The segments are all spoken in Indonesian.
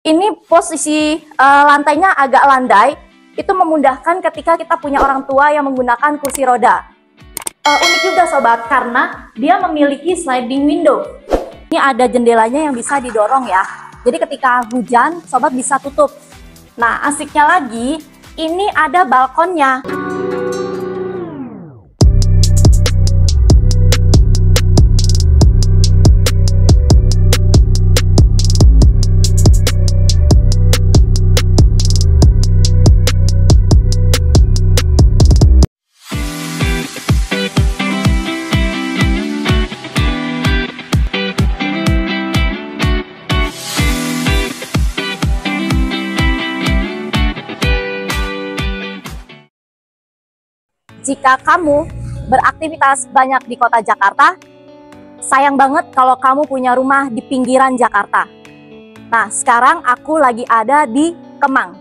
Ini posisi lantainya agak landai, itu memudahkan ketika kita punya orang tua yang menggunakan kursi roda. Unik juga sobat, karena dia memiliki sliding window. Ini ada jendelanya yang bisa didorong ya, jadi ketika hujan sobat bisa tutup. Nah, asiknya lagi, ini ada balkonnya. Jika kamu beraktivitas banyak di kota Jakarta, sayang banget kalau kamu punya rumah di pinggiran Jakarta. Nah, sekarang aku lagi ada di Kemang.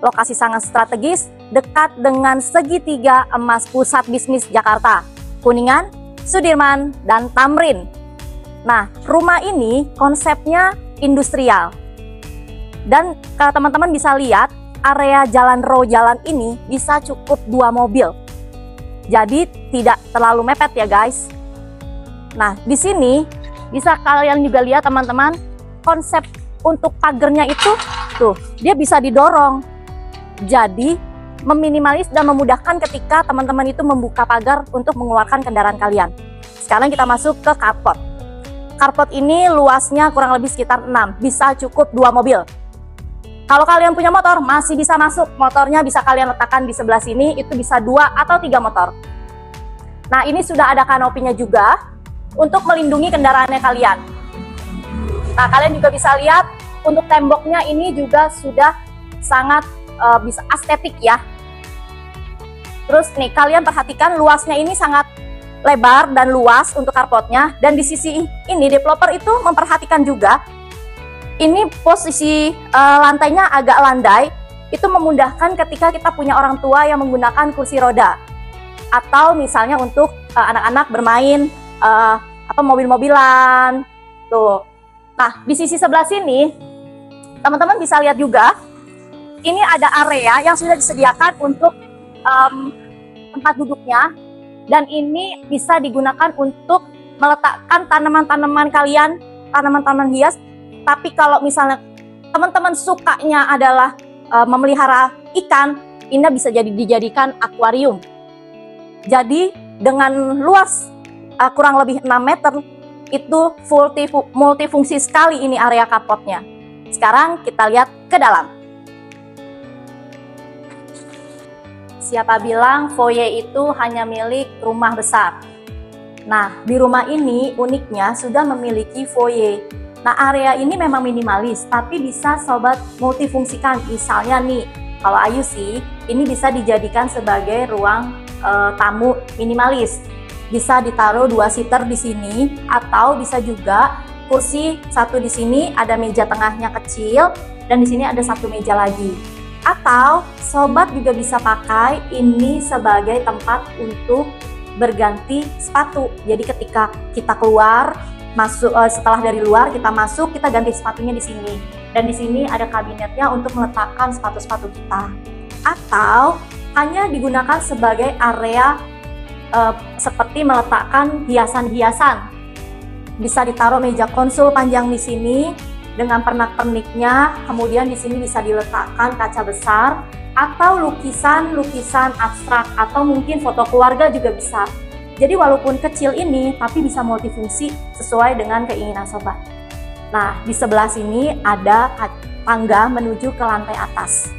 Lokasi sangat strategis, dekat dengan segitiga emas pusat bisnis Jakarta, Kuningan, Sudirman, dan Tamrin. Nah, rumah ini konsepnya industrial. Dan kalau teman-teman bisa lihat, area jalan row jalan ini bisa cukup 2 mobil. Jadi tidak terlalu mepet ya guys. Nah, di sini bisa kalian juga lihat teman-teman, konsep untuk pagernya itu tuh, dia bisa didorong. Jadi meminimalis dan memudahkan ketika teman-teman itu membuka pagar untuk mengeluarkan kendaraan kalian. Sekarang kita masuk ke carport. Carport ini luasnya kurang lebih sekitar 6, bisa cukup 2 mobil. Kalau kalian punya motor, masih bisa masuk. Motornya bisa kalian letakkan di sebelah sini, itu bisa 2 atau 3 motor. Nah, ini sudah ada kanopinya juga untuk melindungi kendaraannya kalian. Nah, kalian juga bisa lihat untuk temboknya ini juga sudah sangat bisa estetik ya. Terus nih, kalian perhatikan luasnya ini sangat lebar dan luas untuk carportnya. Dan di sisi ini, developer itu memperhatikan juga ini posisi lantainya agak landai, itu memudahkan ketika kita punya orang tua yang menggunakan kursi roda. Atau misalnya untuk anak-anak bermain mobil-mobilan. Tuh. Nah, di sisi sebelah sini, teman-teman bisa lihat juga, ini ada area yang sudah disediakan untuk tempat duduknya. Dan ini bisa digunakan untuk meletakkan tanaman-tanaman kalian, tanaman-tanaman hias. Tapi kalau misalnya teman-teman sukanya adalah memelihara ikan, ini bisa dijadikan akuarium. Jadi dengan luas kurang lebih 6 meter, itu multifungsi sekali ini area carportnya. Sekarang kita lihat ke dalam. Siapa bilang foyer itu hanya milik rumah besar? Nah, di rumah ini uniknya sudah memiliki foyer. Nah, area ini memang minimalis, tapi bisa sobat multifungsikan. Misalnya nih, kalau Ayu sih, ini bisa dijadikan sebagai ruang tamu minimalis. Bisa ditaruh 2 seater di sini, atau bisa juga kursi 1 di sini, ada meja tengahnya kecil, dan di sini ada 1 meja lagi. Atau sobat juga bisa pakai ini sebagai tempat untuk berganti sepatu. Jadi ketika kita keluar, masuk setelah dari luar kita masuk, kita ganti sepatunya di sini. Dan di sini ada kabinetnya untuk meletakkan sepatu-sepatu kita. Atau hanya digunakan sebagai area seperti meletakkan hiasan-hiasan. Bisa ditaruh meja konsul panjang di sini dengan pernak-perniknya. Kemudian di sini bisa diletakkan kaca besar atau lukisan-lukisan abstrak atau mungkin foto keluarga juga bisa. Jadi walaupun kecil ini, tapi bisa multifungsi sesuai dengan keinginan sobat. Nah, di sebelah sini ada tangga menuju ke lantai atas.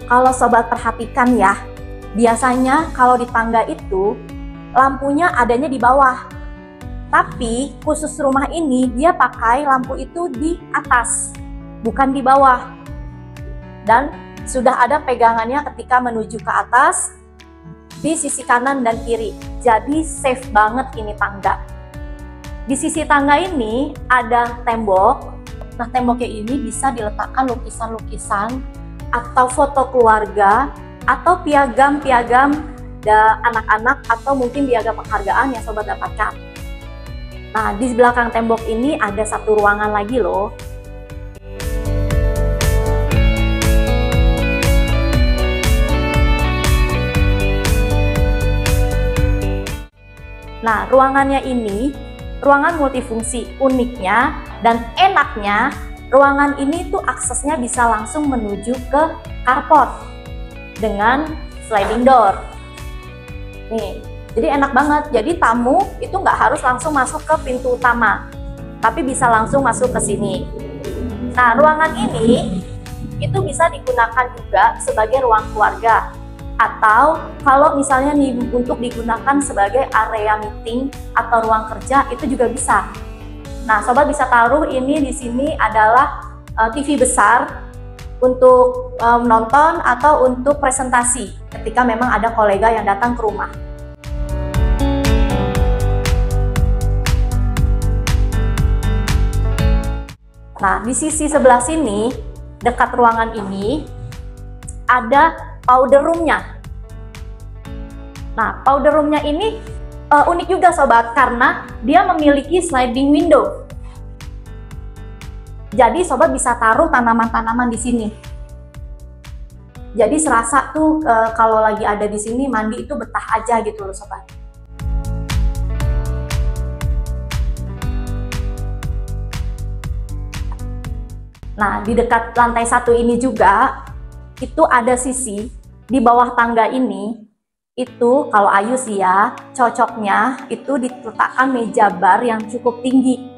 Kalau sobat perhatikan ya, biasanya kalau di tangga itu, lampunya adanya di bawah. Tapi khusus rumah ini, dia pakai lampu itu di atas, bukan di bawah. Dan sudah ada pegangannya ketika menuju ke atas, di sisi kanan dan kiri. Jadi safe banget ini tangga. Di sisi tangga ini ada tembok. Nah, temboknya ini bisa diletakkan lukisan-lukisan atau foto keluarga atau piagam-piagam anak-anak atau mungkin piagam penghargaan yang sobat dapatkan. Nah, di belakang tembok ini ada 1 ruangan lagi loh. Nah, ruangannya ini ruangan multifungsi. Uniknya dan enaknya, ruangan ini tuh aksesnya bisa langsung menuju ke carport dengan sliding door. Nih, jadi enak banget. Jadi tamu itu nggak harus langsung masuk ke pintu utama, tapi bisa langsung masuk ke sini. Nah, ruangan ini itu bisa digunakan juga sebagai ruang keluarga, atau kalau misalnya nih untuk digunakan sebagai area meeting atau ruang kerja itu juga bisa. Nah, sobat bisa taruh ini di sini adalah TV besar untuk nonton atau untuk presentasi ketika memang ada kolega yang datang ke rumah. Nah, di sisi sebelah sini dekat ruangan ini ada powder room-nya. Nah, powder room-nya ini unik juga sobat, karena dia memiliki sliding window. Jadi sobat bisa taruh tanaman-tanaman di sini. Jadi serasa tuh kalau lagi ada di sini mandi itu betah aja gitu loh sobat. Nah, di dekat lantai 1 ini juga itu ada sisi di bawah tangga ini, itu kalau Ayu sih ya, cocoknya itu diletakkan meja bar yang cukup tinggi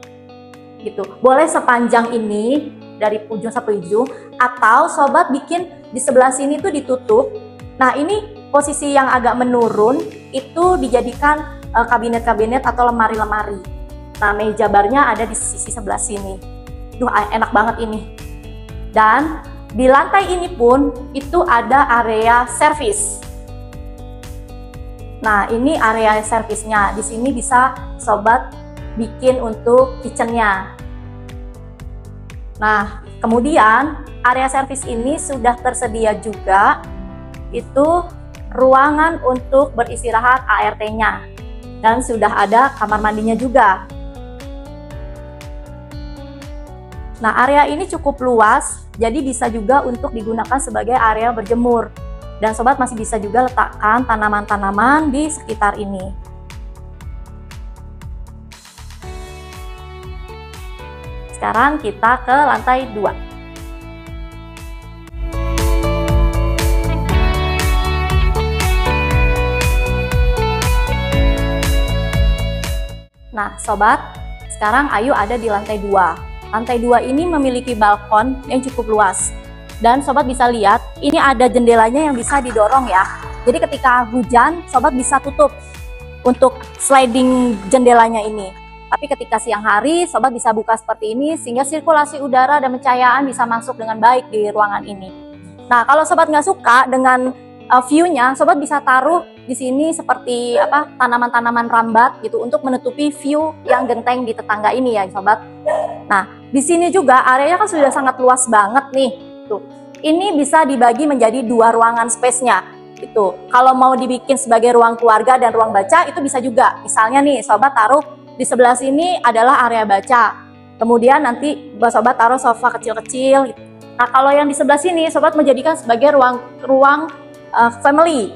gitu. Boleh sepanjang ini dari ujung sampai ujung, atau sobat bikin di sebelah sini tuh ditutup. Nah, ini posisi yang agak menurun itu dijadikan kabinet-kabinet atau lemari-lemari. Nah, meja barnya ada di sisi sebelah sini. Duh, enak banget ini. Dan di lantai ini pun itu ada area servis. Nah, ini area servisnya. Di sini bisa sobat bikin untuk kitchennya. Nah, kemudian area servis ini sudah tersedia juga itu ruangan untuk beristirahat ART-nya. Dan sudah ada kamar mandinya juga. Nah, area ini cukup luas, jadi bisa juga untuk digunakan sebagai area berjemur. Dan sobat masih bisa juga letakkan tanaman-tanaman di sekitar ini. Sekarang kita ke lantai 2. Nah, sobat, sekarang Ayu ada di lantai 2. Lantai 2 ini memiliki balkon yang cukup luas. Dan sobat bisa lihat, ini ada jendelanya yang bisa didorong ya. Jadi ketika hujan, sobat bisa tutup untuk sliding jendelanya ini. Tapi ketika siang hari, sobat bisa buka seperti ini sehingga sirkulasi udara dan pencahayaan bisa masuk dengan baik di ruangan ini. Nah, kalau sobat nggak suka dengan view-nya, sobat bisa taruh di sini seperti tanaman-tanaman rambat gitu untuk menutupi view yang genteng di tetangga ini ya sobat. Nah, di sini juga areanya kan sudah sangat luas banget nih. Tuh. Ini bisa dibagi menjadi 2 ruangan space-nya. Gitu. Kalau mau dibikin sebagai ruang keluarga dan ruang baca itu bisa juga. Misalnya nih, sobat taruh di sebelah sini adalah area baca. Kemudian nanti sobat taruh sofa kecil-kecil. Nah, kalau yang di sebelah sini sobat menjadikan sebagai ruang family.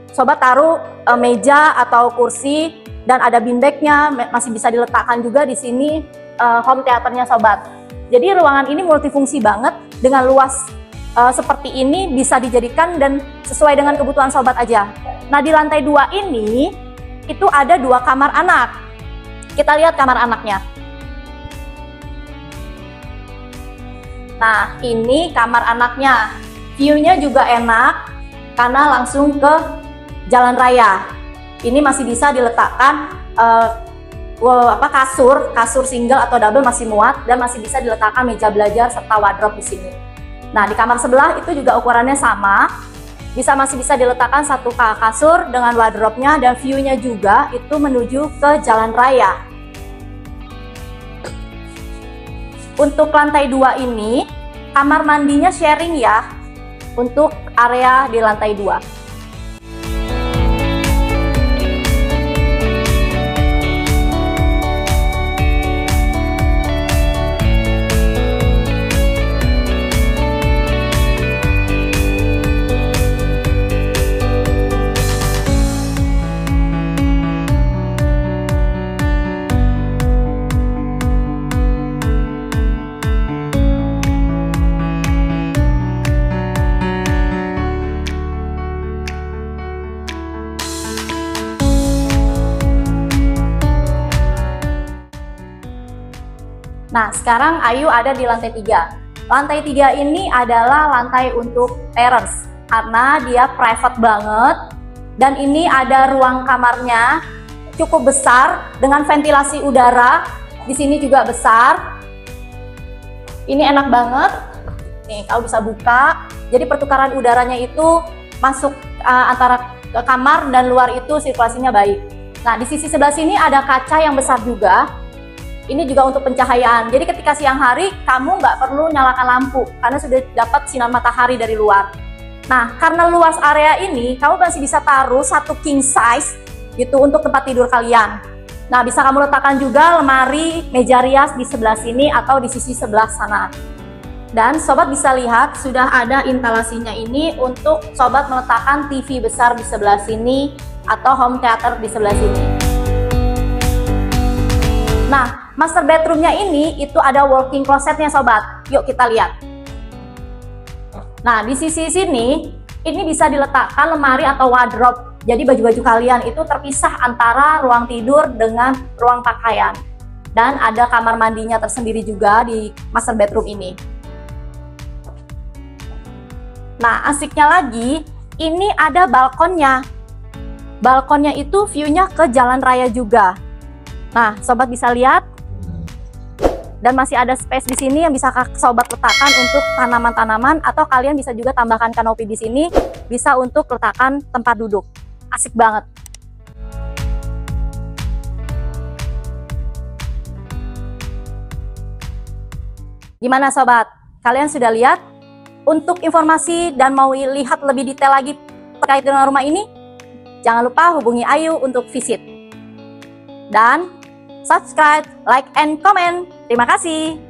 Sobat taruh meja atau kursi dan ada beanbag-nya, masih bisa diletakkan juga di sini home theater-nya sobat. Jadi ruangan ini multifungsi banget, dengan luas seperti ini bisa dijadikan dan sesuai dengan kebutuhan sobat aja. Nah, di lantai 2 ini itu ada 2 kamar anak. Kita lihat kamar anaknya. Nah, ini kamar anaknya. View-nya juga enak karena langsung ke jalan raya. Ini masih bisa diletakkan kasur single atau double masih muat, dan masih bisa diletakkan meja belajar serta wardrobe di sini. Nah, di kamar sebelah itu juga ukurannya sama. Masih bisa diletakkan 1 kasur dengan wardrobe-nya, dan view-nya juga itu menuju ke jalan raya. Untuk lantai 2 ini, kamar mandinya sharing ya, untuk area di lantai 2. Nah, sekarang Ayu ada di lantai 3. Lantai 3 ini adalah lantai untuk parents karena dia private banget dan ini ada ruang kamarnya cukup besar dengan ventilasi udara. Di sini juga besar. Ini enak banget. Nih, kau bisa buka. Jadi pertukaran udaranya itu masuk antara kamar dan luar itu sirkulasinya baik. Nah, di sisi sebelah sini ada kaca yang besar juga. Ini juga untuk pencahayaan. Jadi ketika siang hari, kamu nggak perlu nyalakan lampu karena sudah dapat sinar matahari dari luar. Nah, karena luas area ini, kamu masih bisa taruh satu king size gitu untuk tempat tidur kalian. Nah, bisa kamu letakkan juga lemari, meja rias di sebelah sini atau di sisi sebelah sana. Dan sobat bisa lihat sudah ada instalasinya ini untuk sobat meletakkan TV besar di sebelah sini atau home theater di sebelah sini. Nah, master bedroomnya ini itu ada walk-in closetnya sobat. Yuk kita lihat. Nah, di sisi sini ini bisa diletakkan lemari atau wardrobe. Jadi baju-baju kalian itu terpisah antara ruang tidur dengan ruang pakaian. Dan ada kamar mandinya tersendiri juga di master bedroom ini. Nah, asiknya lagi, ini ada balkonnya. Balkonnya itu view-nya ke jalan raya juga. Nah, sobat bisa lihat. Dan masih ada space di sini yang bisa sobat letakkan untuk tanaman-tanaman atau kalian bisa juga tambahkan kanopi di sini, bisa untuk letakkan tempat duduk. Asik banget. Gimana sobat? Kalian sudah lihat? Untuk informasi dan mau lihat lebih detail lagi terkait dengan rumah ini, jangan lupa hubungi Ayu untuk visit. Dan subscribe, like, and comment. Terima kasih.